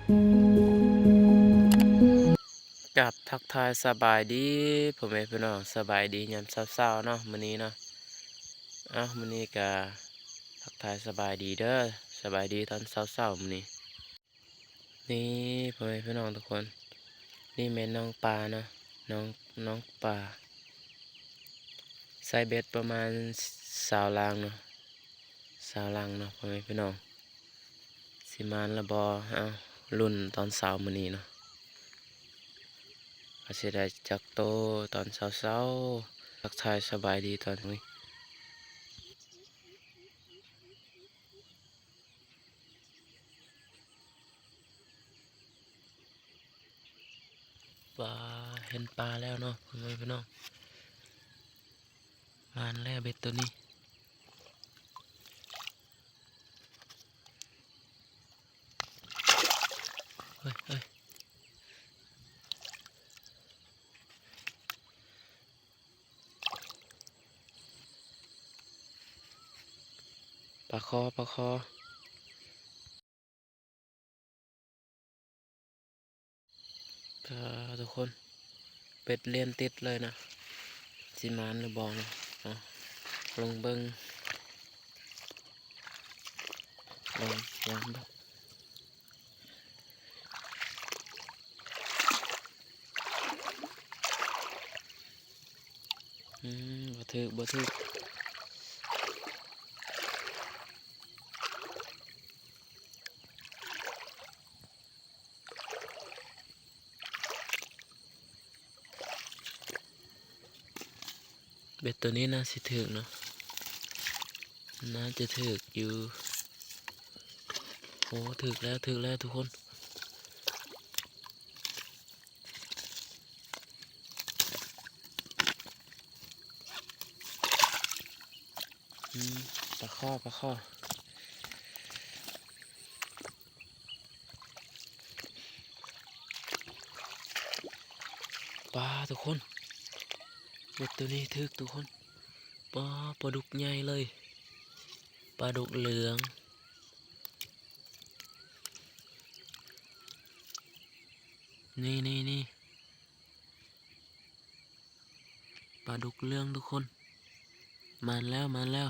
กับทักทายสบายดีผมเองพี่น้องสบายดียามเช้าๆเนาะมื้อนี้เนาะมื้อนี้ก็ทักทายสบายดีเด้อสบายดีตอนเช้าๆมื้อนี้นี่ผมเองพี่น้องทุกคนนี่แม่นน้องปลาเนาะน้องน้องปลาใส่เบ็ดประมาณ20ลังเนาะ20ลังเนาะผมเองพี่น้องสิมานละบ่ลุ้นตอนเช้ามื้อนี้เนาะก็สิได้จักโตตอนเช้าๆทักทายสบายดีตอนนี้ ปลาเห็นปลาแล้วเนาะพ่อแม่พี่น้องมานแล้วเบ็ดตัวนี้เฮ้ยปลาคอทุกคนเป็ดเลียนติดเลยนะสิมานหรือบอนะเอาลงเบิ้งลงยามเบิ้งบ่ถึกเบ็ดตัวนี้น่าสิถึกเนาะน่าจะถึกอยู่โอ้ถึกแล้วทุกคนปลาข้อปลาทุกคนเบ็ดตัวนี้ถึกทุกคนปลาดุกใหญ่เลยปลาดุกเหลืองนี่ปลาดุกเหลืองทุกคนมาแล้ว